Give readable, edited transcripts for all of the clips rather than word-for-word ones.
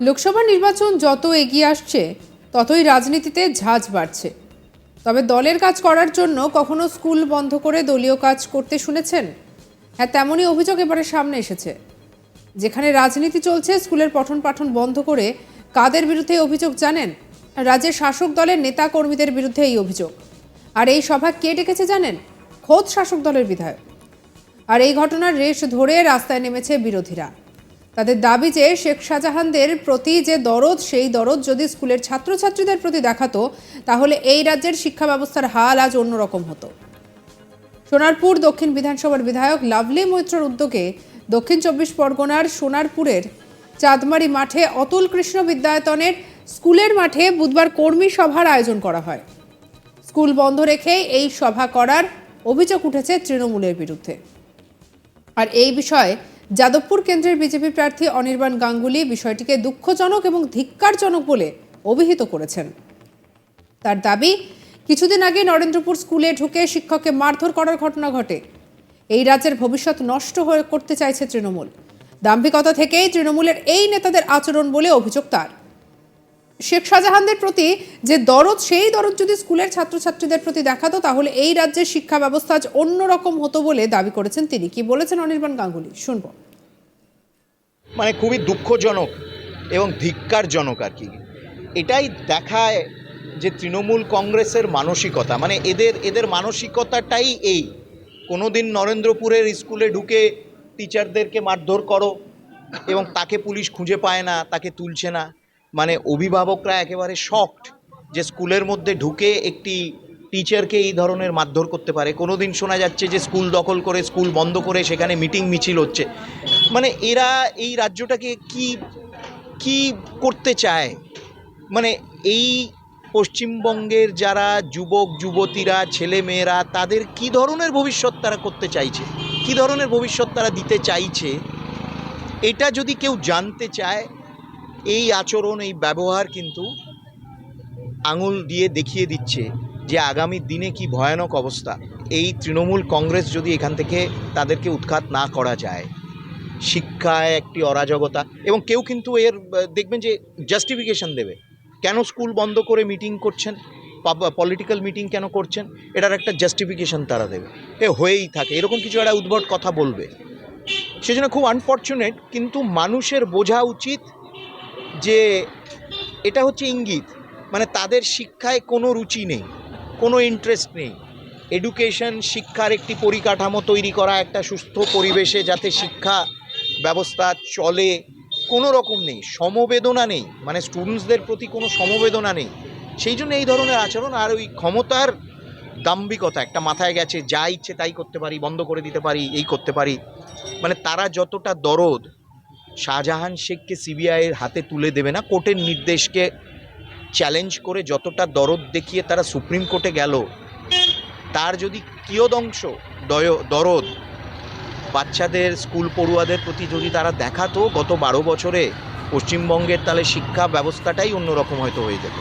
লোকসভা নির্বাচন যত এগিয়ে আসছে ততই রাজনীতিতে ঝাঁজ বাড়ছে। তবে দলের কাজ করার জন্য কখনো স্কুল বন্ধ করে দলীয় কাজ করতে শুনেছেন? হ্যাঁ, তেমনই অভিযোগ এবারে সামনে এসেছে। যেখানে রাজনীতি চলছে, স্কুলের পঠন পাঠন বন্ধ করে কাদের বিরুদ্ধে অভিযোগ জানেন? রাজ্যের শাসক দলের নেতা কর্মীদের বিরুদ্ধে এই অভিযোগ। আর এই সভা কে ডেকেছে জানেন? খোদ শাসক দলের বিধায়ক। আর এই ঘটনার রেশ ধরে রাস্তায় নেমেছে বিরোধীরা। তাদের দাবি যে শেখ শাহজাহানদের প্রতি যে দরদ, সেই দরদ যদি স্কুলের ছাত্রছাত্রীদের প্রতি দেখাতো তাহলে এই রাজ্যের শিক্ষা ব্যবস্থার হাল আজ অন্যরকম হতো। সোনারপুর দক্ষিণ বিধানসভার বিধায়ক লাভলি মৈত্রর উদ্যোগে দক্ষিণ 24 পরগনার সোনারপুরের চাঁদমারি মাঠে অতুল কৃষ্ণ বিদ্যায়তনের স্কুলের মাঠে বুধবার কর্মী সভার আয়োজন করা হয়। স্কুল বন্ধ রেখে এই সভা করার অভিযোগ উঠেছে তৃণমূলের বিরুদ্ধে। আর এই বিষয়ে যাদবপুর কেন্দ্রের বিজেপি প্রার্থী অনির্বাণ গাঙ্গুলি বিষয়টিকে দুঃখজনক এবং ধিক্কারজনক বলে অভিহিত করেছেন। তার দাবি, কিছুদিন আগে নরেন্দ্রপুর স্কুলে ঢুকে শিক্ষককে মারধর করার ঘটনা ঘটে। এই রাজ্যের ভবিষ্যৎ নষ্ট করতে চাইছে তৃণমূল। দাম্ভিকতা থেকেই তৃণমূলের এই নেতাদের আচরণ বলে অভিযোগ তার। শেখ শাহজাহানদের প্রতি যে দরদ, সেই দরদ যদি স্কুলের ছাত্রছাত্রীদের প্রতি দেখাতো তাহলে এই রাজ্যের শিক্ষা ব্যবস্থা আজ অন্যরকম হতো বলে দাবি করেছেন তিনি। কি বলেছেন অনির্বাণ গাঙ্গুলি, শুনবো। খুবই দুঃখজনক এবং ধিক্কারজনক আর কি। এটাই দেখায় যে তৃণমূল কংগ্রেসের মানসিকতা, এদের মানসিকতাটাই এই। কোনোদিন নরেন্দ্রপুরের স্কুলে ঢুকে টিচারদেরকে মারধর করো এবং তাকে পুলিশ খুঁজে পায় না, তাকে তুলছে না। অভিভাবকরা একেবারে শকড যে স্কুলের মধ্যে ঢুকে একটি টিচারকে এই ধরনের মারধর করতে পারে। কোনোদিন শোনা যাচ্ছে যে স্কুল দখল করে, স্কুল বন্ধ করে সেখানে মিটিং মিছিল হচ্ছে। এরা এই রাজ্যটাকে কি করতে চায়? এই পশ্চিমবঙ্গের যারা যুবক যুবতীরা, ছেলে মেয়েরা, তাদের কি ধরনের ভবিষ্যৎ তারা করতে চাইছে, কি ধরনের ভবিষ্যৎ তারা দিতে চাইছে, এটা যদি কেউ জানতে চায়, এই আচরণ, এই ব্যবহার কিন্তু আঙুল দিয়ে দেখিয়ে দিচ্ছে যে আগামী দিনে কি ভয়ানক অবস্থা। এই তৃণমূল কংগ্রেস যদি এখান থেকে তাদেরকে উৎখাত না করা যায়, শিক্ষায় একটি অরাজকতা, এবং কেউ কিন্তু এর দেখবেন যে জাস্টিফিকেশন দেবে কেন স্কুল বন্ধ করে মিটিং করছেন, পলিটিক্যাল মিটিং কেন করছেন, এটার একটা জাস্টিফিকেশন তারা দেবে। হয়েই থাকে, এরকম কিছু একটা উদ্ভট কথা বলবে। সেজন্য খুব আনফর্চুনেট, কিন্তু মানুষের বোঝা উচিত যে এটা হচ্ছে ইঙ্গিত। তাদের শিক্ষায় কোনো রুচি নেই, কোনো ইন্টারেস্ট নেই। এডুকেশন, শিক্ষার একটি পরিকাঠামো তৈরি করা, একটা সুস্থ পরিবেশে যাতে শিক্ষা ব্যবস্থা চলে, কোনো রকম নেই, সমবেদনা নেই, স্টুডেন্টসদের প্রতি কোনো সমবেদনা নেই। সেই জন্য এই ধরনের আচরণ। আর ওই ক্ষমতার দাম্ভিকতা একটা মাথায় গেছে, যা ইচ্ছে তাই করতে পারি, বন্ধ করে দিতে পারি, এই করতে পারি। তারা যতটা দরদ শাহজাহান শেখকে সিবিআইয়ের হাতে তুলে দেবে না, কোর্টের নির্দেশকে চ্যালেঞ্জ করে যতটা দরদ দেখিয়ে তারা সুপ্রিম কোর্টে গেল, তার যদি কিয়দংশ দরদ বাচ্চাদের, স্কুল পড়ুয়াদের প্রতি যদি তারা দেখাতো গত 12 বছরে পশ্চিমবঙ্গের, তাহলে শিক্ষা ব্যবস্থাটাই অন্যরকম হয়তো হয়ে যেত।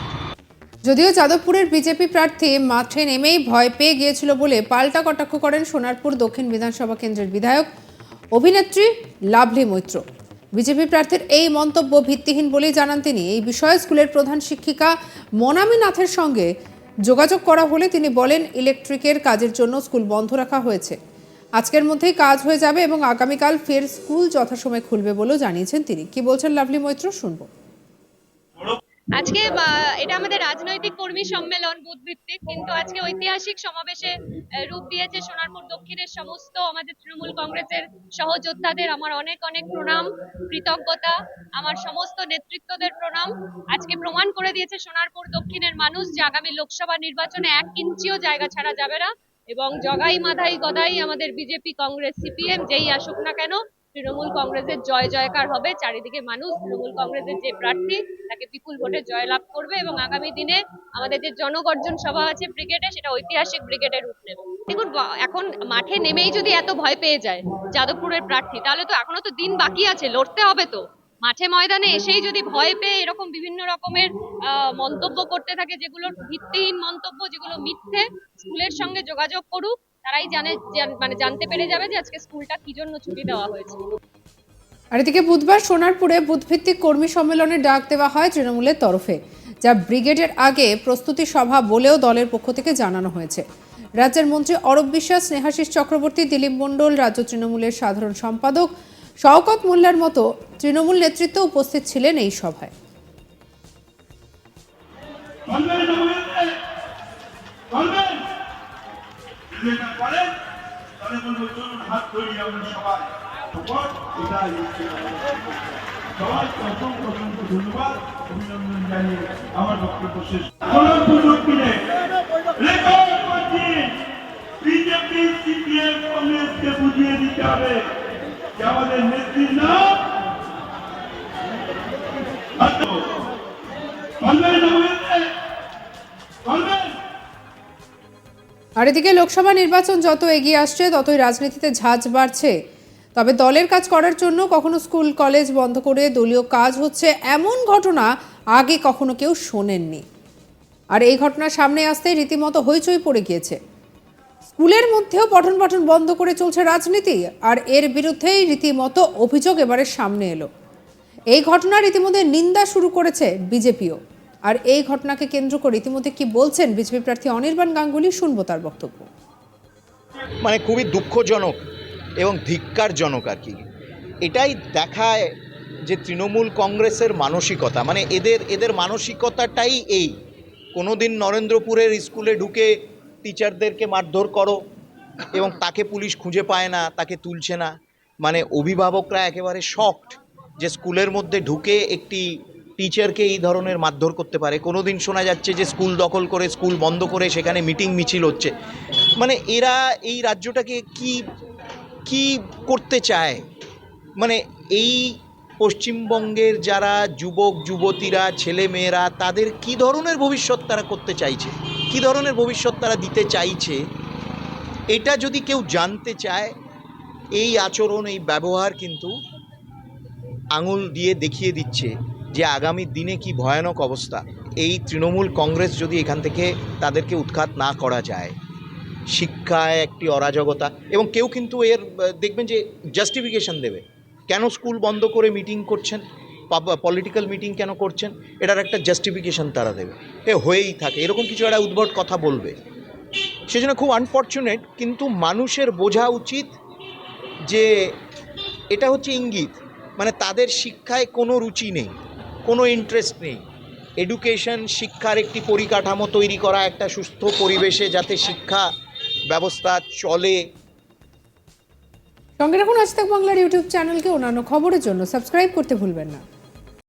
যদিও যাদবপুরের বিজেপি প্রার্থী মাঠে নেমেই ভয় পেয়ে গিয়েছিল বলে পাল্টা কটাক্ষ করেন সোনারপুর দক্ষিণ বিধানসভা কেন্দ্রের বিধায়ক অভিনেত্রী লাভলি মৈত্র। বিজেপি প্রার্থীর এই মন্তব্য ভিত্তিহীন বলেই জানান তিনি। এই বিষয়ে স্কুলের প্রধান শিক্ষিকা মনামী নাথের সঙ্গে যোগাযোগ করা হলে তিনি বলেন, ইলেকট্রিকের কাজের জন্য স্কুল বন্ধ রাখা হয়েছে, আজকের মধ্যেই কাজ হয়ে যাবে এবং আগামীকাল ফের স্কুল যথাসময়ে খুলবে বলেও জানিয়েছেন তিনি। কি বলছেন লাভলি মৈত্র, শুনবো। আজকে এটা আমাদের রাজনৈতিক কর্মী সম্মেলন বুথভিত্তিক, কিন্তু আজকে ঐতিহাসিক সমাবেশে রূপ দিয়েছে সোনারপুর দক্ষিণের সমস্ত আমাদের তৃণমূল কংগ্রেসের সহযোদ্ধাদের আমার অনেক অনেক প্রণাম, কৃতজ্ঞতা, আমার সমস্ত নেতৃত্বদের প্রণাম। আজকে প্রমাণ করে দিয়েছে সোনারপুর দক্ষিণের মানুষ যে আগামী লোকসভা নির্বাচনে 1 ইঞ্চিও জায়গা ছাড়া যাবে না, এবং জগাই মাধাই গদাই আমাদের বিজেপি, কংগ্রেস, সিপিএম যেই আসুক না কেন, তৃণমূল কংগ্রেসের জয় জয়কার হবে। চারিদিকে মানুষ তৃণমূল কংগ্রেসের যে প্রার্থী তাকে বিপুল ভোটে জয়লাভ করবে, এবং আগামী দিনে আমাদের যে জনগর্জন সভা আছে ব্রিগেডে, সেটা ঐতিহাসিক ব্রিগেডে রূপ নেবে। দেখুন, এখন মাঠে নেমেই যদি এত ভয় পেয়ে যায় যাদবপুরের প্রার্থী, তাহলে তো এখনো তো দিন বাকি আছে, লড়তে হবে তো। মাঠে ময়দানে এসেই যদি ভয় পেয়ে এরকম বিভিন্ন রকমের মন্তব্য করতে থাকে, যেগুলো ভিত্তিহীন মন্তব্য, যেগুলো মিথ্যে, স্কুলের সঙ্গে যোগাযোগ করুক, তারাই জানতে পেরে যাবে যে আজকে স্কুলটা কি জন্য ছুটি দেওয়া হয়েছে। আর এদিকে বুধবার সোনারপুরে বুথভিত্তিক কর্মী সম্মেলনের ডাক দেওয়া হয় তৃণমূলের তরফে, যা ব্রিগেডের আগে প্রস্তুতি সভা বলেও দলের পক্ষ থেকে জানানো হয়েছে। রাজ্যের মন্ত্রী অরূপ বিশ্বাস, স্নেহাশিস চক্রবর্তী, দিলীপ মণ্ডল, রাজ্য তৃণমূলের সাধারণ সম্পাদক শওকত মোল্লার মতো তৃণমূল নেতৃত্ব উপস্থিত ছিলেন এই সভায়। সবাইকে অসংখ্য ধন্যবাদ, অভিনন্দন জানিয়ে আমার বক্তব্য শেষ। বিজেপি, সিপিএম, কংগ্রেসকে বুঝিয়ে দিতে হবে যে আমাদের নেত্রীর নাম আর এদিকে লোকসভা নির্বাচন যত এগিয়ে আসছে ততই রাজনীতিতে ঝাঁজ বাড়ছে। তবে দলের কাজ করার জন্য কখনো স্কুল কলেজ বন্ধ করে দলীয় কাজ হচ্ছে, এমন ঘটনা আগে কখনো কেউ শোনেননি। আর এই ঘটনা সামনে আসতেই রীতিমতো হইচই পড়ে গিয়েছে। স্কুলের মধ্যেও পঠন পাঠন বন্ধ করে চলছে রাজনীতি, আর এর বিরুদ্ধেই রীতিমতো অভিযোগ এবারে সামনে এলো। এই ঘটনা রীতিমধ্যে নিন্দা শুরু করেছে বিজেপিও। আর এই ঘটনাকে কেন্দ্র করে ইতিমধ্যে কি বলছেন বিজেপি প্রার্থী অনির্বাণ গাঙ্গুলি, শুনবো তার বক্তব্য। মানে খুবই দুঃখজনক এবং ধিক্কারজনক আর কি। এটাই দেখায় যে তৃণমূল কংগ্রেসের মানসিকতা, মানে এদের মানসিকতাটাই এই। কোনোদিন নরেন্দ্রপুরের স্কুলে ঢুকে টিচারদেরকে মারধর করো এবং তাকে পুলিশ খুঁজে পায় না, তাকে তুলছে না। মানে অভিভাবকরা একেবারে শকড যে স্কুলের মধ্যে ঢুকে একটি টিচারকে এই ধরনের মারধর করতে পারে। কোনোদিন শোনা যাচ্ছে যে স্কুল দখল করে, স্কুল বন্ধ করে সেখানে মিটিং মিছিল হচ্ছে। মানে এরা এই রাজ্যটাকে কি করতে চায়? মানে এই পশ্চিমবঙ্গের যারা যুবক যুবতীরা, ছেলে মেয়েরা, তাদের কি ধরনের ভবিষ্যৎ তারা করতে চাইছে, কি ধরনের ভবিষ্যৎ তারা দিতে চাইছে, এটা যদি কেউ জানতে চায়, এই আচরণ, এই ব্যবহার কিন্তু আঙুল দিয়ে দেখিয়ে দিচ্ছে যে আগামী দিনে কি ভয়ানক অবস্থা। এই তৃণমূল কংগ্রেস যদি এখান থেকে তাদেরকে উৎখাত না করা যায়, শিক্ষায় একটি অরাজকতা, এবং কেউ কিন্তু এর দেখবেন যে জাস্টিফিকেশন দেবে কেন স্কুল বন্ধ করে মিটিং করছেন, পলিটিক্যাল মিটিং কেন করছেন, এটার একটা জাস্টিফিকেশন তারা দেবে। হয়েই থাকে, এরকম কিছু একটা উদ্ভট কথা বলবে। সেজন্য খুব আনফর্চুনেট, কিন্তু মানুষের বোঝা উচিত যে এটা হচ্ছে ইঙ্গিত। মানে তাদের শিক্ষায় কোনো রুচি নেই, কোনো ইন্টারেস্ট নেই। এডুকেশন, শিক্ষার একটি পরিকাঠামো তৈরি করা, একটা সুস্থ পরিবেশে যাতে শিক্ষা ব্যবস্থা চলে। সঙ্গে রাখুন আজ তাক বাংলার ইউটিউব চ্যানেলকে। অন্যান্য খবরের জন্য সাবস্ক্রাইব করতে ভুলবেন না।